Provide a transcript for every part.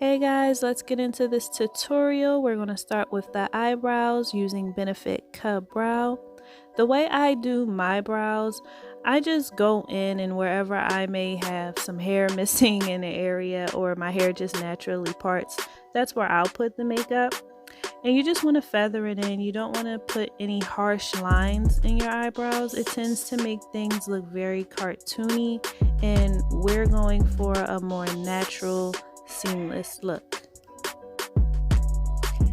Hey guys, let's get into this tutorial. We're going to start with the eyebrows using Benefit Cub Brow. The way I do my brows, I just go in and wherever I may have some hair missing in the area or my hair just naturally parts, that's where I'll put the makeup. And you just want to feather it in. You don't want to put any harsh lines in your eyebrows. It tends to make things look very cartoony, and we're going for a more natural, seamless look.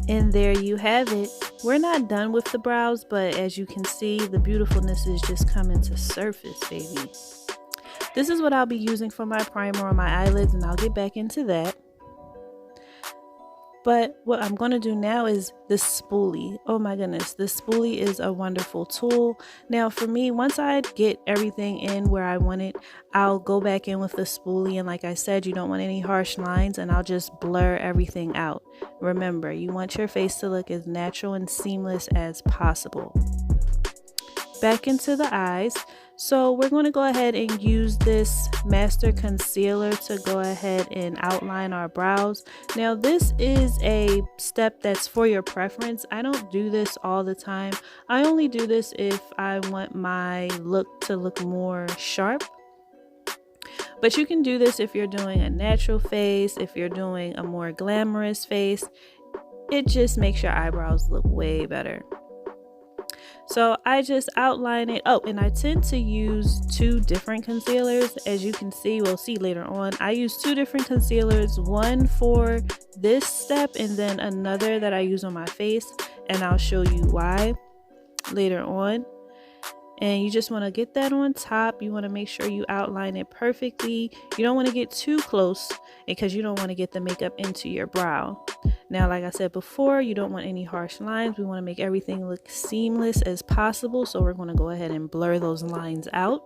And there you have it. We're not done with the brows, but as you can see, the beautifulness is just coming to surface, baby. This is what I'll be using for my primer on my eyelids, and I'll get back into that. But what I'm going to do now is the spoolie. Oh my goodness, the spoolie is a wonderful tool. Now for me, once I get everything in where I want it, I'll go back in with the spoolie. And like I said, you don't want any harsh lines, and I'll just blur everything out. Remember, you want your face to look as natural and seamless as possible. Back into the eyes. So we're going to go ahead and use this master concealer to go ahead and outline our brows. Now this is a step that's for your preference. I don't do this all the time. I only do this if I want my look to look more sharp. But you can do this if you're doing a natural face, if you're doing a more glamorous face. It just makes your eyebrows look way better. So I just outline it. Oh, and I tend to use two different concealers. As you can see, we'll see later on. I use two different concealers, one for this step and then another that I use on my face. And I'll show you why later on. And you just want to get that on top. You want to make sure you outline it perfectly. You don't want to get too close because you don't want to get the makeup into your brow. Now, like I said before, you don't want any harsh lines. We want to make everything look seamless as possible. So we're going to go ahead and blur those lines out.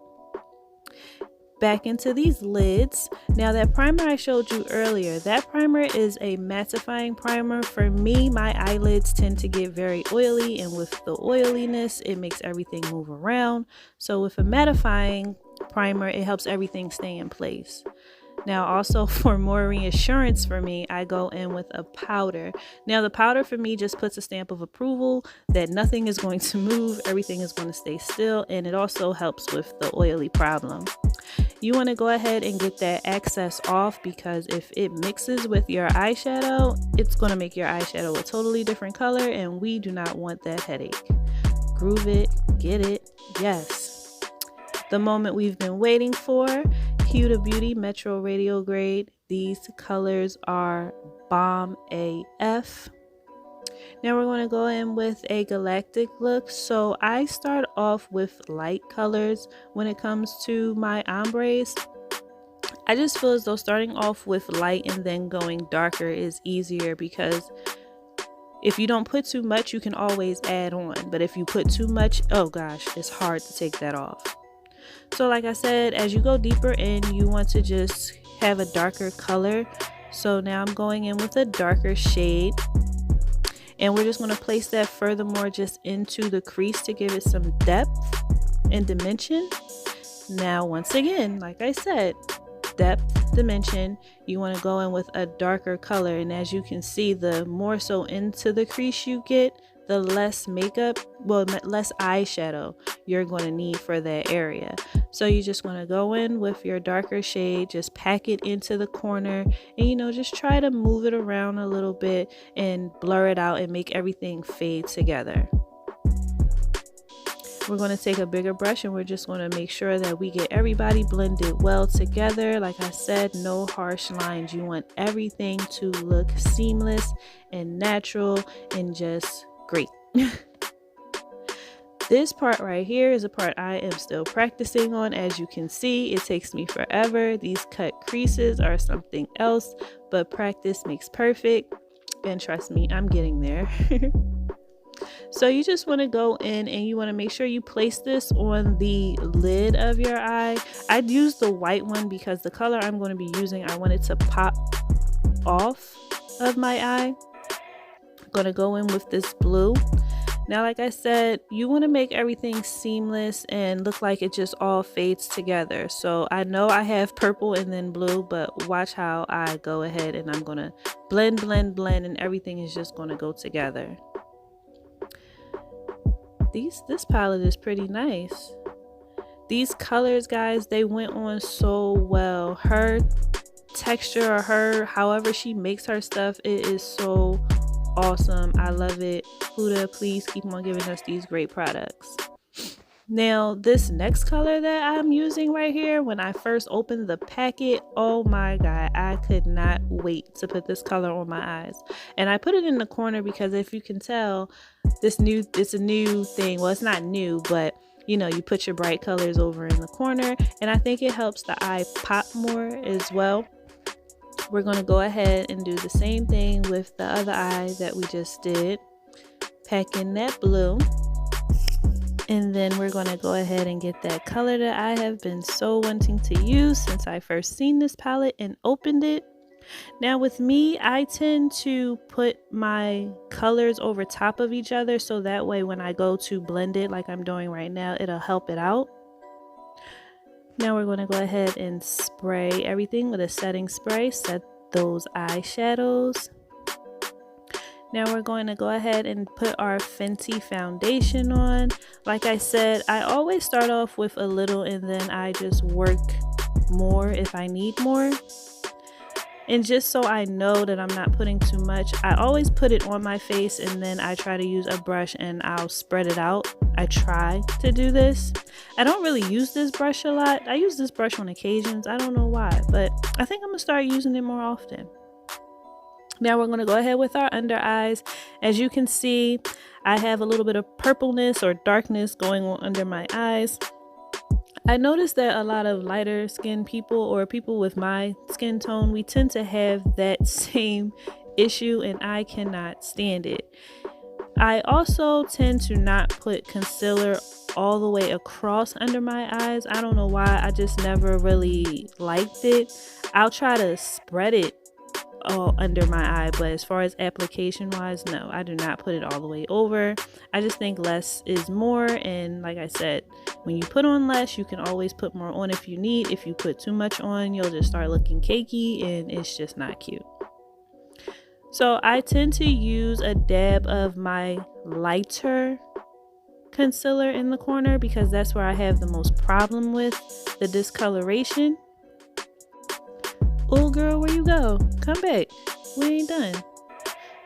Back into these lids. Now that primer I showed you earlier, that primer is a mattifying primer. For me, my eyelids tend to get very oily, and with the oiliness, it makes everything move around. So with a mattifying primer, it helps everything stay in place. Now also for more reassurance for me, I go in with a powder. Now the powder for me just puts a stamp of approval that nothing is going to move, everything is going to stay still, and it also helps with the oily problem. You want to go ahead and get that excess off, because if it mixes with your eyeshadow, it's going to make your eyeshadow a totally different color, and we do not want that headache. Groove it, get it, yes. The moment we've been waiting for. Huda Beauty Metro Retrograde. These colors are bomb AF. Now we're going to go in with a galactic look. So I start off with light colors when it comes to my ombres. I just feel as though starting off with light and then going darker is easier, because if you don't put too much, you can always add on. But if you put too much, oh gosh, it's hard to take that off. So like I said, as you go deeper in, you want to just have a darker color. So now I'm going in with a darker shade, and we're just going to place that furthermore just into the crease to give it some depth and dimension. Now once again, like I said, depth, dimension, you want to go in with a darker color, and as you can see, the more so into the crease you get, the less makeup, well, less eyeshadow you're going to need for that area. So you just want to go in with your darker shade, just pack it into the corner, and just try to move it around a little bit and blur it out and make everything fade together. We're going to take a bigger brush, and we're just going to make sure that we get everybody blended well together. Like I said, no harsh lines. You want everything to look seamless and natural and just great. This part right here is a part I am still practicing on. As you can see, it takes me forever. These cut creases are something else, but practice makes perfect, and trust me, I'm getting there. So you just want to go in and you want to make sure you place this on the lid of your eye. I'd use the white one because the color I'm going to be using, I want it to pop off of my eye. I'm going to go in with this blue. Now, like I said, you want to make everything seamless and look like it just all fades together. So I know I have purple and then blue, but watch how I go ahead and I'm going to blend, blend, blend, and everything is just going to go together. This palette is pretty nice. These colors, guys, they went on so well. Her texture, or her, however she makes her stuff, it is so awesome. I love it. Huda, please keep on giving us these great products. Now, this next color that I'm using right here, when I first opened the packet, oh my god, I could not wait to put this color on my eyes. And I put it in the corner because if you can tell, it's a new thing. Well, it's not new, but you know, you put your bright colors over in the corner, and I think it helps the eye pop more as well. We're going to go ahead and do the same thing with the other eye that we just did. Pack in that blue. And then we're going to go ahead and get that color that I have been so wanting to use since I first seen this palette and opened it. Now with me, I tend to put my colors over top of each other so that way when I go to blend it like I'm doing right now, it'll help it out. Now we're going to go ahead and spray everything with a setting spray. Set those eyeshadows. Now we're going to go ahead and put our Fenty foundation on. Like I said, I always start off with a little and then I just work more if I need more. And just so I know that I'm not putting too much, I always put it on my face and then I try to use a brush and I'll spread it out. I try to do this. I don't really use this brush a lot. I use this brush on occasions. I don't know why, but I think I'm gonna start using it more often. Now we're going to go ahead with our under eyes. As you can see, I have a little bit of purpleness or darkness going on under my eyes. I noticed that a lot of lighter skinned people or people with my skin tone, we tend to have that same issue and I cannot stand it. I also tend to not put concealer all the way across under my eyes. I don't know why, I just never really liked it. I'll try to spread it all under my eye, but as far as application wise, no, I do not put it all the way over. I just think less is more, and like I said, when you put on less, you can always put more on if you need. If you put too much on, you'll just start looking cakey and it's just not cute. So I tend to use a dab of my lighter concealer in the corner because that's where I have the most problem with the discoloration. Oh girl, where you go? Come back. We ain't done.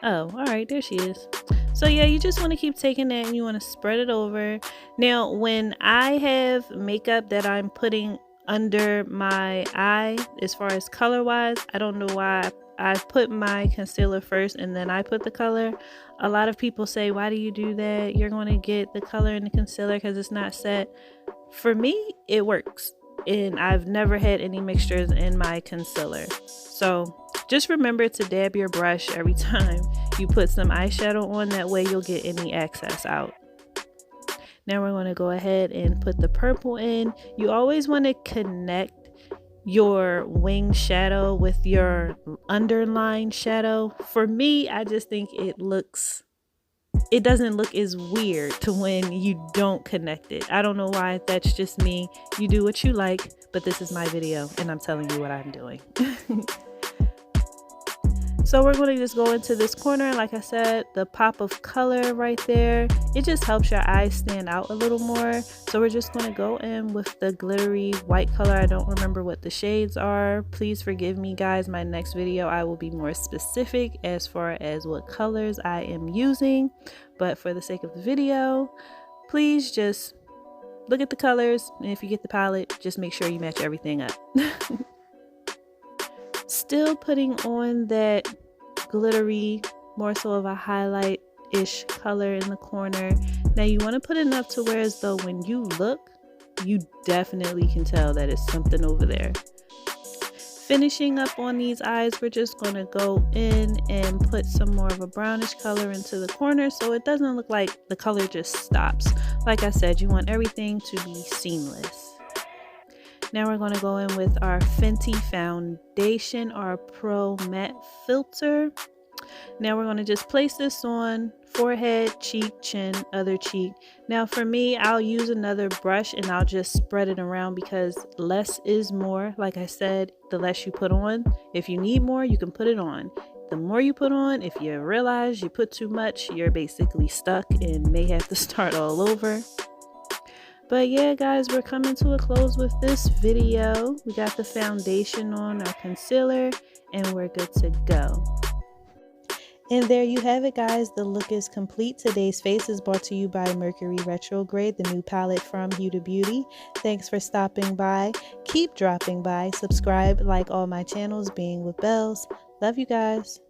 Oh, all right, there she is. So yeah, you just want to keep taking that and you want to spread it over. Now, when I have makeup that I'm putting under my eye, as far as color wise, I don't know why I put my concealer first and then I put the color. A lot of people say, why do you do that? You're going to get the color in the concealer because it's not set. For me, it works. And I've never had any mixtures in my concealer. So just remember to dab your brush every time you put some eyeshadow on. That way you'll get any excess out. Now we're going to go ahead and put the purple in. You always want to connect your wing shadow with your underline shadow. For me, I just think it doesn't look as weird to when you don't connect it. I don't know why, that's just me. You do what you like, but this is my video and I'm telling you what I'm doing. So we're going to just go into this corner. Like I said, the pop of color right there, it just helps your eyes stand out a little more. So we're just going to go in with the glittery white color. I don't remember what the shades are. Please forgive me, guys. My next video, I will be more specific as far as what colors I am using. But for the sake of the video, please just look at the colors. And if you get the palette, just make sure you match everything up. Still putting on that glittery, more so of a highlight-ish color in the corner. Now you want to put enough to where as though when you look, you definitely can tell that it's something over there. Finishing up on these eyes, we're just going to go in and put some more of a brownish color into the corner so it doesn't look like the color just stops. Like I said, you want everything to be seamless. Now we're going to go in with our Fenty foundation, our Pro Matte Filter. Now we're going to just place this on forehead, cheek, chin, other cheek. Now for me, I'll use another brush and I'll just spread it around because less is more. Like I said, the less you put on. If you need more, you can put it on. The more you put on, if you realize you put too much, you're basically stuck and may have to start all over. But yeah, guys, we're coming to a close with this video. We got the foundation on, our concealer, and we're good to go. And there you have it, guys. The look is complete. Today's face is brought to you by Mercury Retrograde, the new palette from Huda Beauty. Thanks for stopping by. Keep dropping by. Subscribe, like all my channels, being with bells. Love you guys.